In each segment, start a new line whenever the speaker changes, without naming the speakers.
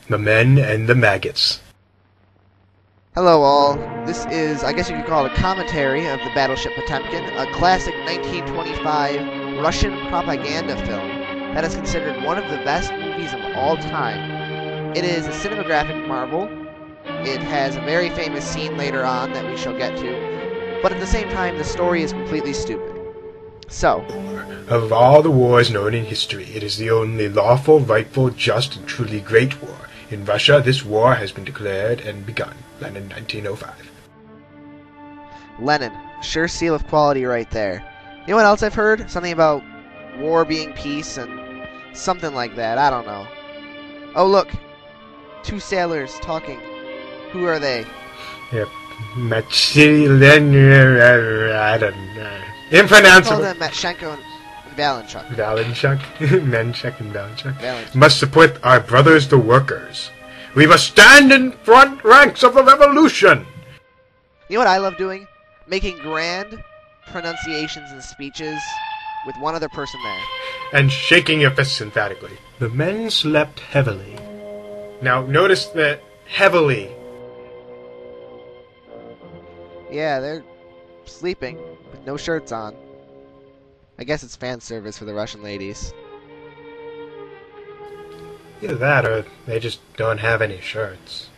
The Men and the Maggots.
Hello all, this is, I guess you could call it a commentary of the Battleship Potemkin, a classic 1925 Russian propaganda film that is considered one of the best movies of all time. It is a cinematographic marvel. It has a very famous scene later on that we shall get to, but at the same time the story is completely stupid. So,
of all the wars known in history, it is the only lawful, rightful, just, and truly great war. In Russia, this war has been declared and begun. Lenin, 1905.
Lenin, sure seal of quality right there. You know what else I've heard? Something about war being peace and something like that. I don't know. Oh look, two sailors talking. Who are they?
Yep. I don't know. Impronounceable.
Call them Matchenko and Valenchuk.
Valenchuk? Menchuk and Valenchuk.
Valenchuk.
Must support our brothers the workers. We must stand in front ranks of the revolution.
You know what I love doing? Making grand pronunciations and speeches with one other person there.
And shaking your fists emphatically. The men slept heavily. Now, notice that heavily.
Yeah, they're sleeping with no shirts on. I guess it's fan service for the Russian ladies.
Either that or they just don't have any shirts.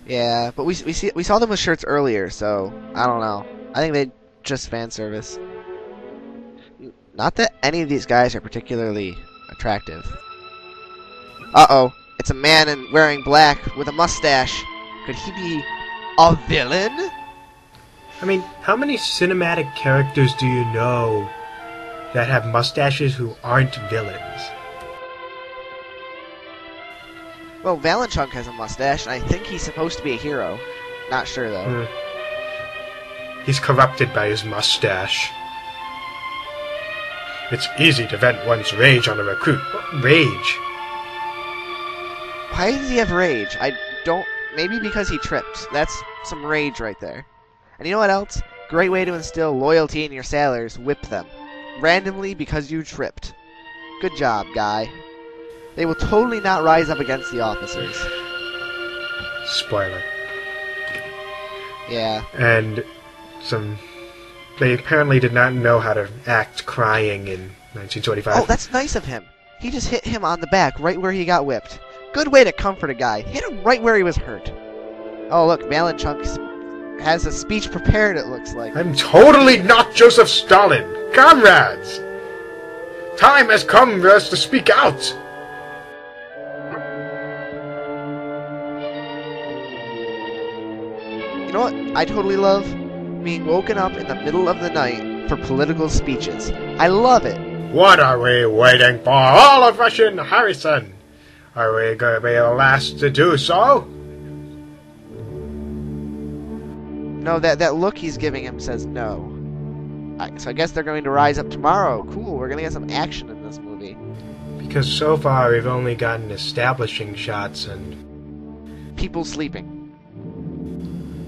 Yeah, but we saw them with shirts earlier, so I don't know. I think they just fan service. Not that any of these guys are particularly attractive. Uh-oh, it's a man wearing black with a mustache. Could he be a villain?
I mean, how many cinematic characters do you know that have mustaches who aren't villains?
Well, Valenchuk has a mustache, and I think he's supposed to be a hero. Not sure, though.
He's corrupted by his mustache. It's easy to vent one's rage on a recruit. Rage?
Why does he have rage? I don't... Maybe because he tripped. That's some rage right there. And you know what else? Great way to instill loyalty in your sailors. Whip them. Randomly because you tripped. Good job, guy. They will totally not rise up against the officers.
Spoiler.
Yeah.
And they apparently did not know how to act crying in 1925.
Oh, that's nice of him. He just hit him on the back right where he got whipped. Good way to comfort a guy. Hit him right where he was hurt. Oh, look, Valenchuk has a speech prepared, it looks like.
I'm totally not Joseph Stalin. Comrades! Time has come for us to speak out.
You know what I totally love? Being woken up in the middle of the night for political speeches. I love it.
What are we waiting for? All of Russian Harrison! Are we going to be the last to do so?
No, that look he's giving him says no. So I guess they're going to rise up tomorrow. Cool, we're going to get some action in this movie.
Because so far we've only gotten establishing shots and...
people sleeping.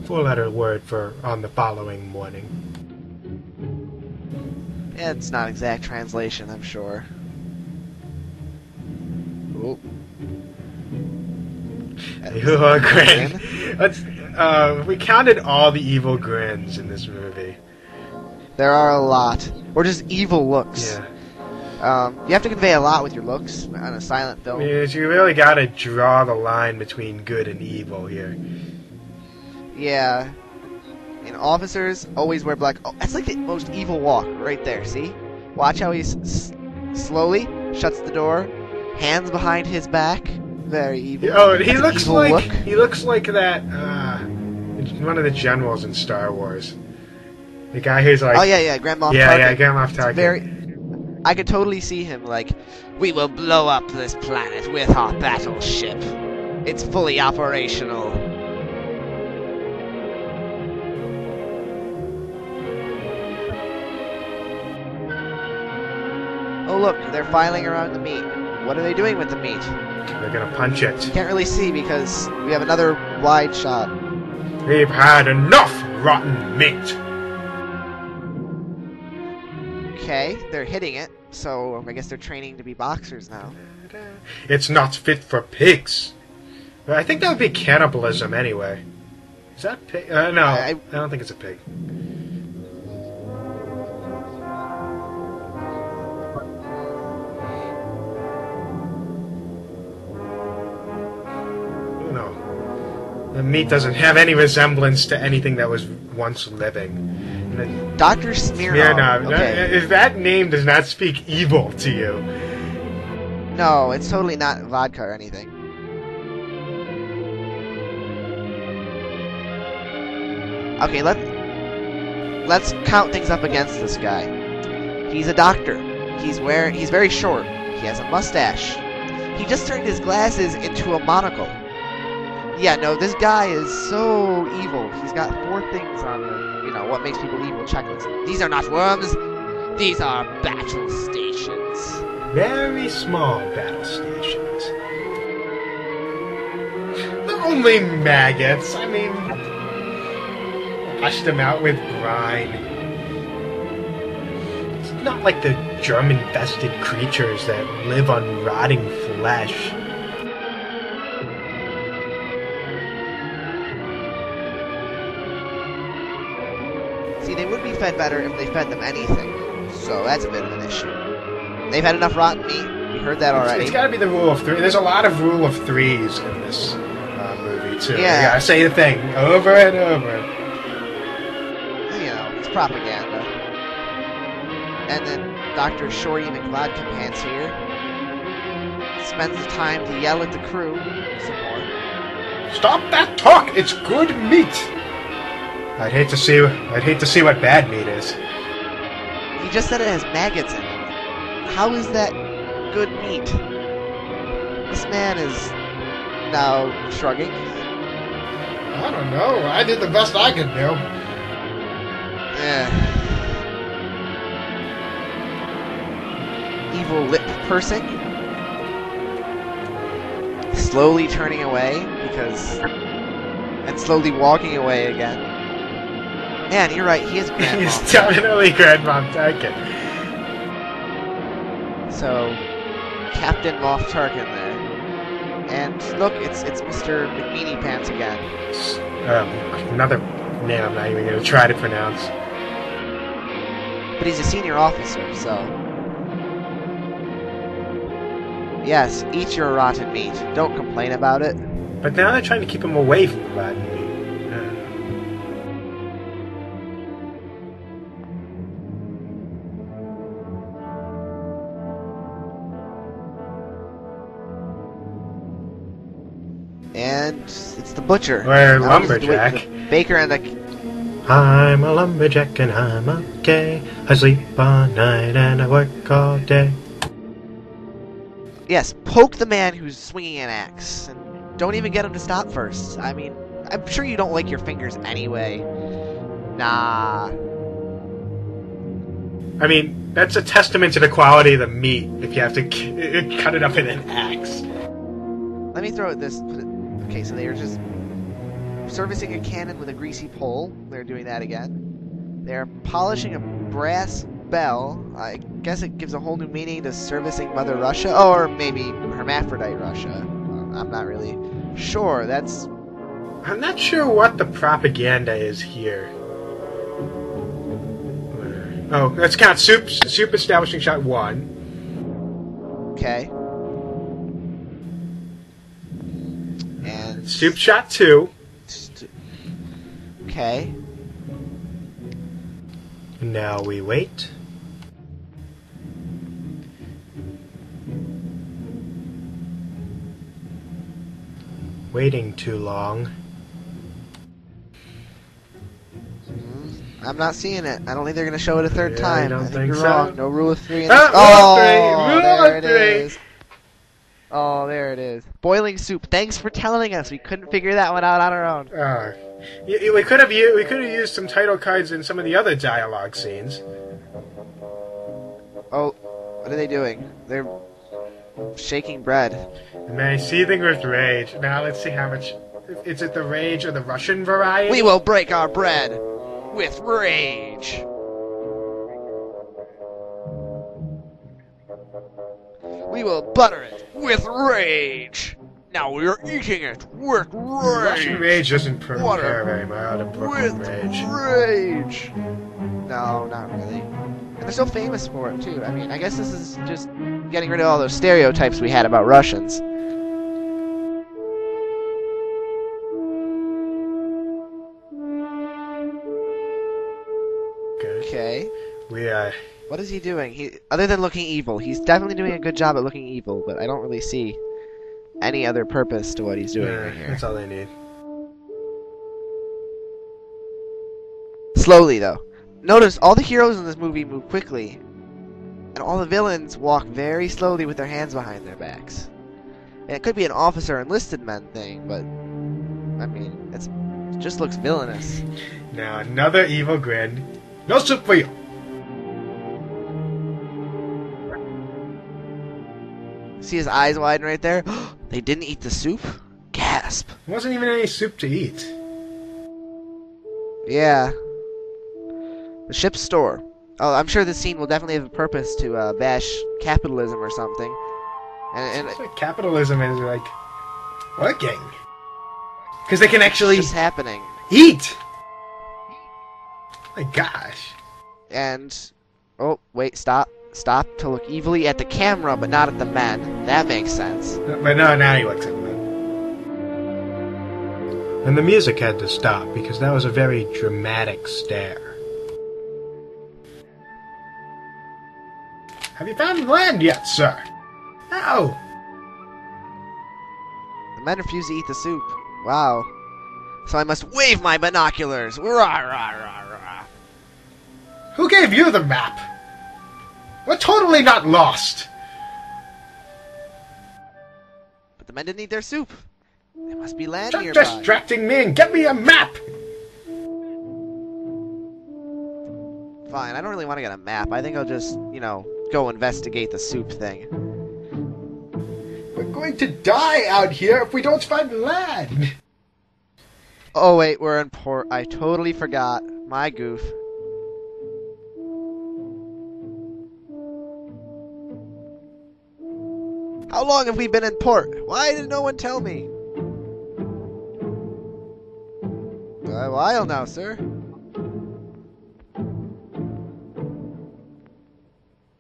Four-letter word for on the following morning.
Yeah, it's not exact translation, I'm sure. Ooh.
Evil grin. We counted all the evil grins in this movie.
There are a lot. Or just evil looks.
Yeah.
You have to convey a lot with your looks on a silent film.
Because you really gotta draw the line between good and evil here.
Yeah. And officers always wear black. Oh, that's like the most evil walk right there, see? Watch how he slowly shuts the door, hands behind his back. Very evil.
Oh, he looks like
look.
he looks like that one of the generals in Star Wars. The guy who's like,
oh yeah, Grand Moff Tarkin.
Yeah, Grand Moff Tarkin.
I could totally see him like, we will blow up this planet with our battleship. It's fully operational. Oh look, they're filing around the meat. What are they doing with the meat?
They're gonna punch it.
Can't really see because we have another wide shot.
We've had enough rotten meat.
Okay, they're hitting it. So I guess they're training to be boxers now.
It's not fit for pigs. I think that would be cannibalism anyway. Is that pig? No, I don't think it's a pig. No. The meat doesn't have any resemblance to anything that was once living.
Dr. Smirnoff. Okay.
If that name does not speak evil to you.
No, it's totally not vodka or anything. Okay, let's count things up against this guy. He's a doctor. He's very short. He has a mustache. He just turned his glasses into a monocle. Yeah, no, this guy is so evil. He's got 4 things on the, what makes people evil checklist. These are not worms. These are battle stations.
Very small battle stations. They're only maggots. I mean, wash them out with brine. It's not like the germ-infested creatures that live on rotting flesh.
See, they would be fed better if they fed them anything. So that's a bit of an issue. They've had enough rotten meat. We heard that already.
It's got to be the rule of 3. There's a lot of rule of 3s in this movie, too.
Yeah.
You gotta say the thing over and over.
It's propaganda. And then Dr. Shorty McVodka Pants here spends the time to yell at the crew some more.
Stop that talk! It's good meat! I'd hate to see what bad meat is.
He just said it has maggots in it. How is that good meat? This man is now shrugging.
I don't know. I did the best I could do.
Evil lip pursing. Slowly turning away and slowly walking away again. Man, you're right. He is Grand
He's
Moff.
definitely Grand Moff Tarkin.
So, Captain Moff Tarkin there. And look, it's Mr. McMeany Pants again.
Another name I'm not even going to try to pronounce.
But he's a senior officer, so... Yes, eat your rotten meat. Don't complain about it.
But now they're trying to keep him away from the rotten meat.
And it's the butcher.
Or lumberjack.
The baker and the...
I'm a lumberjack and I'm okay. I sleep all night and I work all day.
Yes, poke the man who's swinging an axe. And don't even get him to stop first. I mean, I'm sure you don't like your fingers anyway. Nah.
I mean, that's a testament to the quality of the meat if you have to cut it up in an axe.
Let me throw it this... Okay, so they are just servicing a cannon with a greasy pole. They're doing that again. They're polishing a brass bell. I guess it gives a whole new meaning to servicing Mother Russia. Oh, or maybe Hermaphrodite Russia. I'm not really sure.
I'm not sure what the propaganda is here. Oh, let's count soup. Soup establishing shot 1.
Okay. And
soup shot 2.
Okay.
Now we wait. Waiting too long.
I'm not seeing it. I don't think they're going to show it a third time.
I don't think
you're
so.
wrong. No rule of 3 in this.
Rule
there
of
it is. Oh, there it is. Boiling soup. Thanks for telling us. We couldn't figure that one out on our own.
We could have used some title cards in some of the other dialogue scenes.
Oh, what are they doing? They're shaking bread.
The man seething with rage. Now let's see how much. Is it the rage or the Russian variety?
We will break our bread with rage. We will butter it with rage. Now we are eating it with
Russian
rage.
rage doesn't
Water
compare very well to Brooklyn
with
rage.
rage. No, not really. And they're so famous for it too. I mean, I guess this is just getting rid of all those stereotypes we had about Russians. Okay.
We
What is he doing? Other than looking evil, he's definitely doing a good job at looking evil, but I don't really see any other purpose to what he's doing right here.
That's all they need.
Slowly, though. Notice all the heroes in this movie move quickly, and all the villains walk very slowly with their hands behind their backs. And it could be an officer enlisted men thing, but I mean, it just looks villainous.
Now another evil grin. No soup for you.
See his eyes widen right there? They didn't eat the soup? Gasp.
There wasn't even any soup to eat.
Yeah. The ship's store. Oh, I'm sure this scene will definitely have a purpose to bash capitalism or something. And
It's like capitalism is like working. Because they can actually
it's just happening.
eat. My gosh.
And oh, wait, stop to look evilly at the camera, but not at the men. That makes sense.
But no, now he looks at them. And the music had to stop because that was a very dramatic stare. Have you found land yet, sir? No.
The men refuse to eat the soup. Wow. So I must wave my binoculars. Rah, rah, rah, rah.
Who gave you the map? We're totally not lost.
But the men didn't eat their soup. There must be land
Stop
nearby.
distracting me and get me a map.
Fine, I don't really want to get a map. I think I'll just, go investigate the soup thing.
We're going to die out here if we don't find land.
Oh wait, we're in port. I totally forgot. My goof. How long have we been in port? Why did no one tell me? A while now, sir.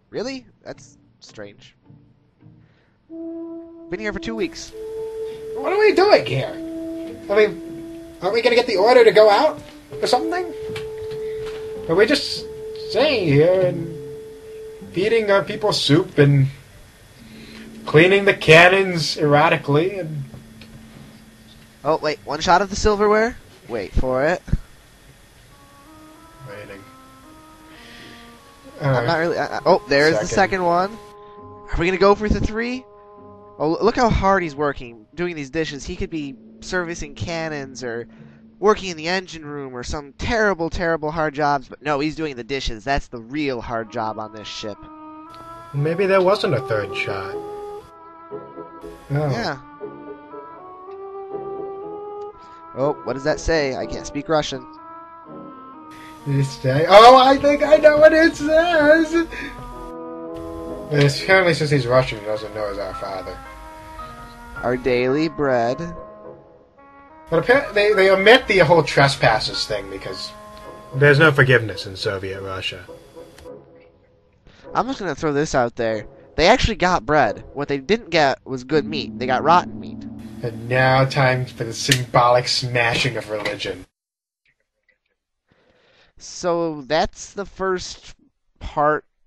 Really? That's strange. Been here for 2 weeks.
What are we doing here? I mean, aren't we going to get the order to go out or something? Are we just staying here and feeding our people soup and cleaning the cannons erratically and...
Oh, wait. One shot of the silverware? Wait for it.
Waiting.
I'm not really... oh, there's the second one. Are we going to go for the 3? Oh, look how hard he's working, doing these dishes. He could be servicing cannons or working in the engine room or some terrible, terrible hard jobs. But no, he's doing the dishes. That's the real hard job on this ship.
Maybe there wasn't a third shot. Oh.
Yeah. Oh, what does that say? I can't speak Russian.
Oh, I think I know what it says! But apparently since he's Russian, he doesn't know he's our father.
Our daily bread.
But apparently they omit the whole trespasses thing because there's no forgiveness in Soviet Russia.
I'm just going to throw this out there. They actually got bread. What they didn't get was good meat. They got rotten meat.
And now time for the symbolic smashing of religion.
So that's the first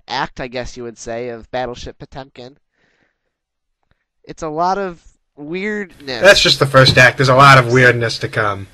act, I guess you would say, of Battleship Potemkin. It's a lot of weirdness.
That's just the first act. There's a lot of weirdness to come.